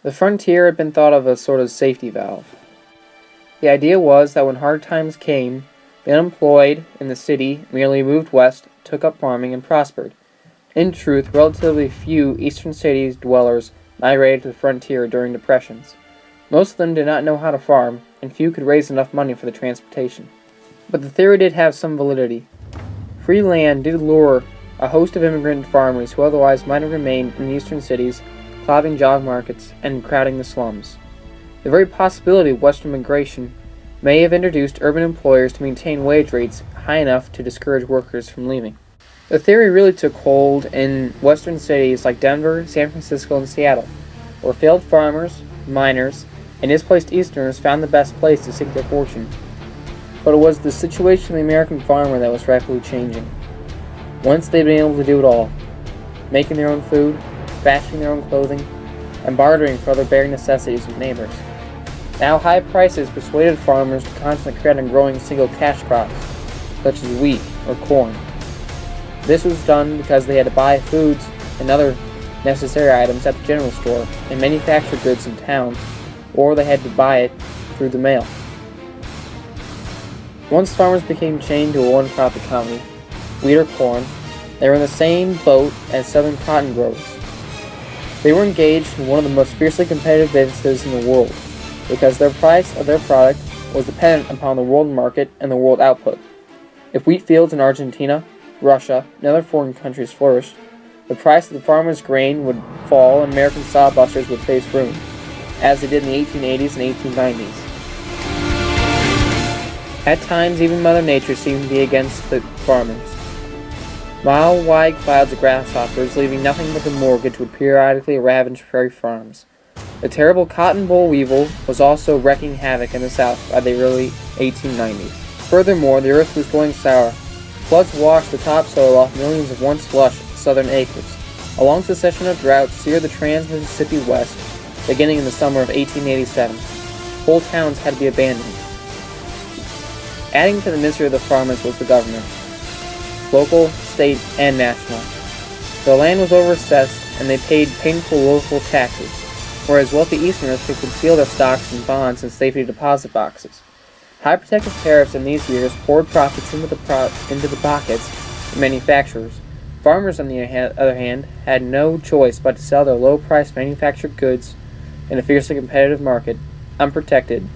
The frontier had been thought of as a sort of safety valve. The idea was that when hard times came, the unemployed in the city merely moved west, took up farming, and prospered. In truth, relatively few eastern cities dwellers migrated to the frontier during depressions. Most of them did not know how to farm, and few could raise enough money for the transportation. But the theory did have some validity. Free land did lure a host of immigrant farmers who otherwise might have remained in eastern cities, clogging job markets and crowding the slums. The very possibility of western migration may have introduced urban employers to maintain wage rates high enough to discourage workers from leaving. The theory really took hold in western cities like Denver, San Francisco, and Seattle, where failed farmers, miners, and displaced Easterners found the best place to sink their fortune. But it was the situation of the American farmer that was rapidly changing. Once they'd been able to do it all, making their own food, fashioning their own clothing, and bartering for other bare necessities with neighbors. Now high prices persuaded farmers to concentrate on growing single cash crops, such as wheat or corn. This was done because they had to buy foods and other necessary items at the general store and manufactured goods in town, or they had to buy it through the mail. Once farmers became chained to a one-crop economy, wheat or corn, they were in the same boat as southern cotton growers. They were engaged in one of the most fiercely competitive businesses in the world, because their price of their product was dependent upon the world market and the world output. If wheat fields in Argentina, Russia, and other foreign countries flourished, the price of the farmer's grain would fall and American sawbusters would face ruin, as they did in the 1880s and 1890s. At times, even Mother Nature seemed to be against the farmers. Mile-wide clouds of grasshoppers, leaving nothing but the mortgage, would periodically ravage prairie farms. The terrible cotton boll weevil was also wreaking havoc in the South by the early 1890s. Furthermore, the earth was going sour. Floods washed the topsoil off millions of once lush southern acres. A long succession of droughts seared the trans-Mississippi west, beginning in the summer of 1887. Whole towns had to be abandoned. Adding to the misery of the farmers was the government, local, state, and national. Their land was overassessed, and they paid painful local taxes, whereas wealthy Easterners could conceal their stocks and bonds in safety deposit boxes. High protective tariffs in these years poured profits into the pockets of manufacturers. Farmers, on the other hand, had no choice but to sell their low-priced manufactured goods in a fiercely competitive market, unprotected,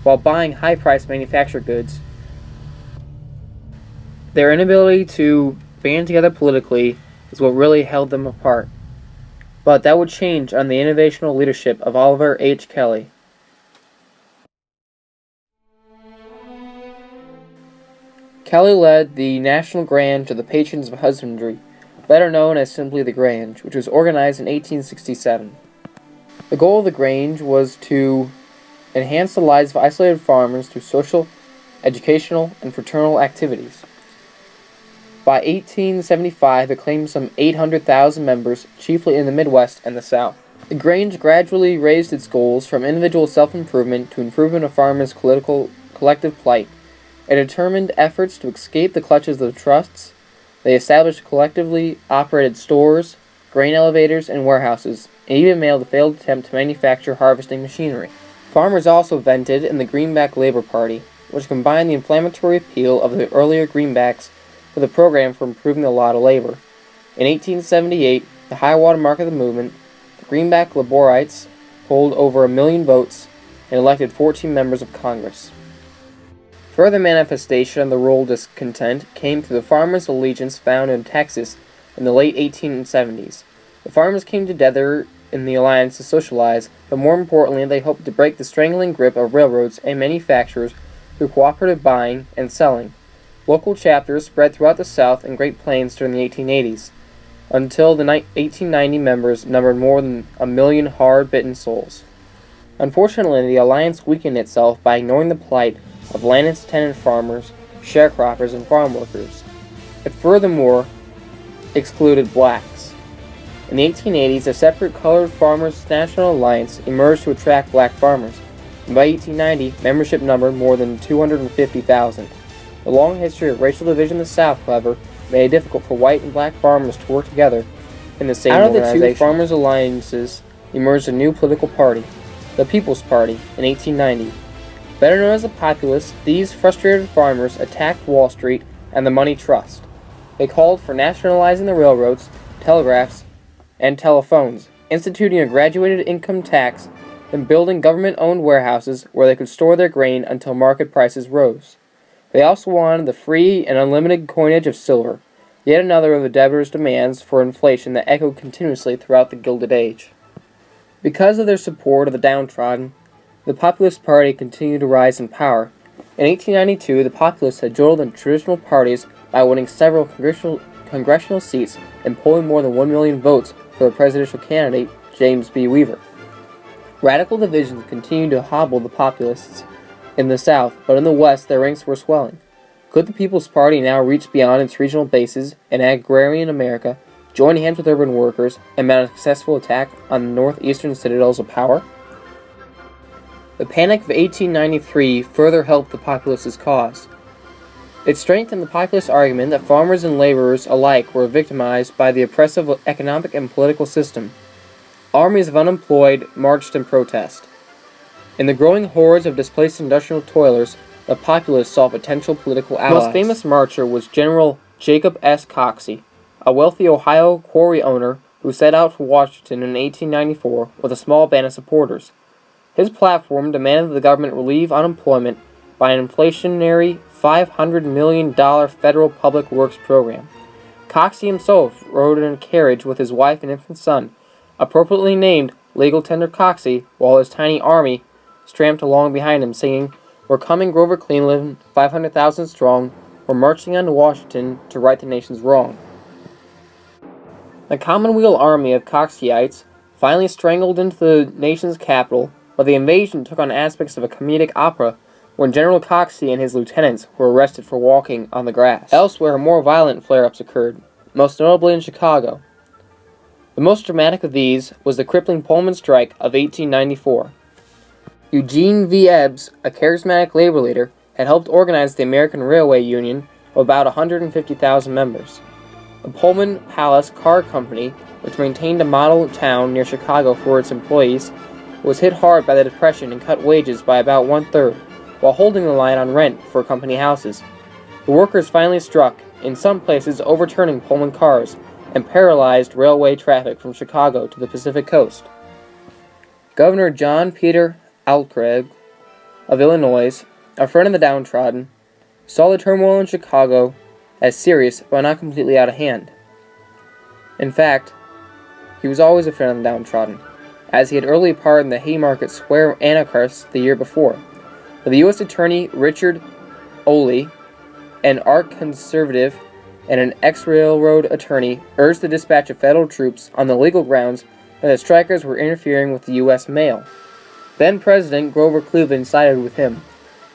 while buying high-priced manufactured goods. Their inability to band together politically is what really held them apart. But that would change under the innovational leadership of Oliver H. Kelly. Kelly led the National Grange of the Patrons of Husbandry, better known as simply the Grange, which was organized in 1867. The goal of the Grange was to enhance the lives of isolated farmers through social, educational, and fraternal activities. By 1875, it claimed some 800,000 members, chiefly in the Midwest and the South. The Grange gradually raised its goals from individual self-improvement to improvement of farmers' collective plight. It determined efforts to escape the clutches of trusts. They established collectively operated stores, grain elevators, and warehouses, and even mailed a failed attempt to manufacture harvesting machinery. Farmers also vented in the Greenback Labor Party, which combined the inflammatory appeal of the earlier Greenbacks with a program for improving the lot of labor. In 1878, the high water mark of the movement, the Greenback Laborites polled over 1 million votes and elected 14 members of Congress. Further manifestation of the rural discontent came through the farmers' allegiance found in Texas in the late 1870s. The farmers came together in the alliance to socialize, but more importantly, they hoped to break the strangling grip of railroads and manufacturers through cooperative buying and selling. Local chapters spread throughout the South and Great Plains during the 1880s, until the 1890 members numbered more than 1 million hard-bitten souls. Unfortunately, the alliance weakened itself by ignoring the plight of land tenant farmers, sharecroppers, and farm workers. It furthermore excluded blacks. In the 1880s, a separate Colored Farmers National Alliance emerged to attract black farmers, and by 1890, membership numbered more than 250,000. The long history of racial division in the South, however, made it difficult for white and black farmers to work together in the same organization. Out of the two farmers' alliances, emerged a new political party, the People's Party, in 1890. Better known as the Populists, these frustrated farmers attacked Wall Street and the money trust. They called for nationalizing the railroads, telegraphs, and telephones, instituting a graduated income tax, and building government-owned warehouses where they could store their grain until market prices rose. They also wanted the free and unlimited coinage of silver, yet another of the debtors' demands for inflation that echoed continuously throughout the Gilded Age. Because of their support of the downtrodden, the Populist Party continued to rise in power. In 1892, the Populists had joined the traditional parties by winning several congressional seats and polling more than 1 million votes for the presidential candidate, James B. Weaver. Radical divisions continued to hobble the Populists in the South, but in the West their ranks were swelling. Could the People's Party now reach beyond its regional bases in agrarian America, join hands with urban workers, and mount a successful attack on the northeastern citadels of power? The Panic of 1893 further helped the Populists' cause. It strengthened the populist argument that farmers and laborers alike were victimized by the oppressive economic and political system. Armies of unemployed marched in protest. In the growing hordes of displaced industrial toilers, the Populists saw potential political allies. The most famous marcher was General Jacob S. Coxey, a wealthy Ohio quarry owner who set out for Washington in 1894 with a small band of supporters. His platform demanded that the government relieve unemployment by an inflationary $500 million federal public works program. Coxey himself rode in a carriage with his wife and infant son, appropriately named Legal Tender Coxey, while his tiny army tramped along behind him singing, "We're coming, Grover Cleveland, 500,000 strong, we're marching on to Washington to right the nation's wrong." The Commonweal army of Coxeyites finally strangled into the nation's capital, but the invasion took on aspects of a comedic opera when General Coxey and his lieutenants were arrested for walking on the grass. Elsewhere, more violent flare-ups occurred, most notably in Chicago. The most dramatic of these was the crippling Pullman strike of 1894. Eugene V. Ebbs, a charismatic labor leader, had helped organize the American Railway Union of about 150,000 members. The Pullman Palace Car Company, which maintained a model town near Chicago for its employees, was hit hard by the Depression and cut wages by about one-third, while holding the line on rent for company houses. The workers finally struck, in some places overturning Pullman cars, and paralyzed railway traffic from Chicago to the Pacific coast. Governor John Peter Altgeld of Illinois, a friend of the downtrodden, saw the turmoil in Chicago as serious but not completely out of hand. In fact, he was always a friend of the downtrodden, as he had early pardoned the Haymarket Square anarchists the year before. But the U.S. Attorney Richard Oley, an arch-conservative and an ex-railroad attorney, urged the dispatch of federal troops on the legal grounds that the strikers were interfering with the U.S. mail. Then-President Grover Cleveland sided with him.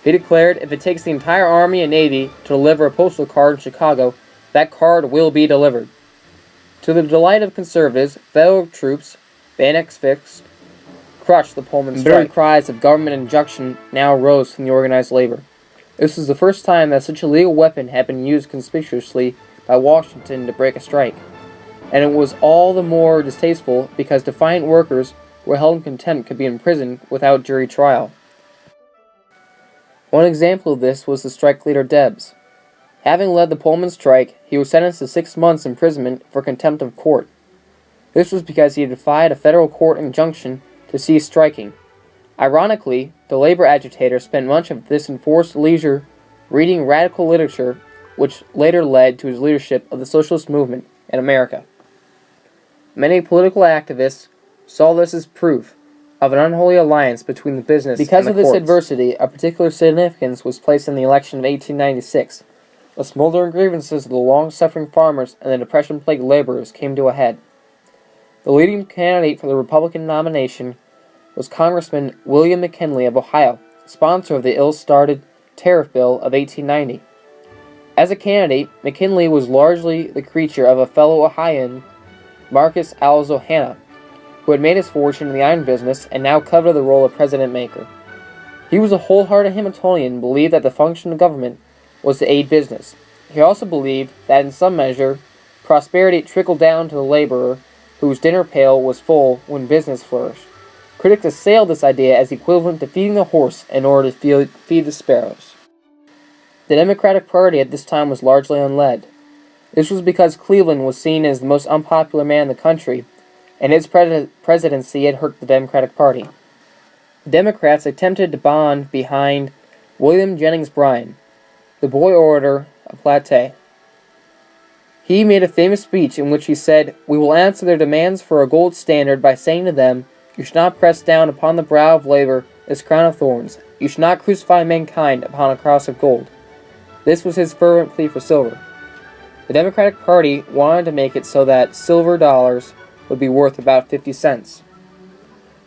He declared, if it takes the entire Army and Navy to deliver a postal card in Chicago, that card will be delivered. To the delight of conservatives, federal troops, bayonets fixed, crushed the Pullman strike. Bitter cries of government injunction now rose from the organized labor. This was the first time that such a legal weapon had been used conspicuously by Washington to break a strike. And it was all the more distasteful because defiant workers who were held in contempt could be imprisoned without jury trial. One example of this was the strike leader Debs. Having led the Pullman strike, he was sentenced to 6 months' imprisonment for contempt of court. This was because he had defied a federal court injunction to cease striking. Ironically, the labor agitator spent much of this enforced leisure reading radical literature, which later led to his leadership of the socialist movement in America. Many political activists saw this as proof of an unholy alliance between the business and the courts. Because of this adversity, a particular significance was placed in the election of 1896. The smoldering grievances of the long-suffering farmers and the depression-plagued laborers came to a head. The leading candidate for the Republican nomination was Congressman William McKinley of Ohio, sponsor of the ill-started Tariff Bill of 1890. As a candidate, McKinley was largely the creature of a fellow Ohioan, Marcus Alzo Hanna, who had made his fortune in the iron business and now coveted the role of president-maker. He was a wholehearted Hamiltonian and believed that the function of government was to aid business. He also believed that in some measure, prosperity trickled down to the laborer whose dinner pail was full when business flourished. Critics assailed this idea as equivalent to feeding the horse in order to feed the sparrows. The Democratic Party at this time was largely unled. This was because Cleveland was seen as the most unpopular man in the country, and his presidency had hurt the Democratic Party. The Democrats attempted to bond behind William Jennings Bryan, the boy orator of Platte. He made a famous speech in which he said, "We will answer their demands for a gold standard by saying to them, you should not press down upon the brow of labor this crown of thorns. You should not crucify mankind upon a cross of gold." This was his fervent plea for silver. The Democratic Party wanted to make it so that silver dollars would be worth about 50 cents.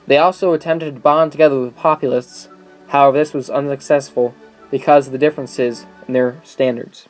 They also attempted to bond together with populists. However, this was unsuccessful because of the differences in their standards.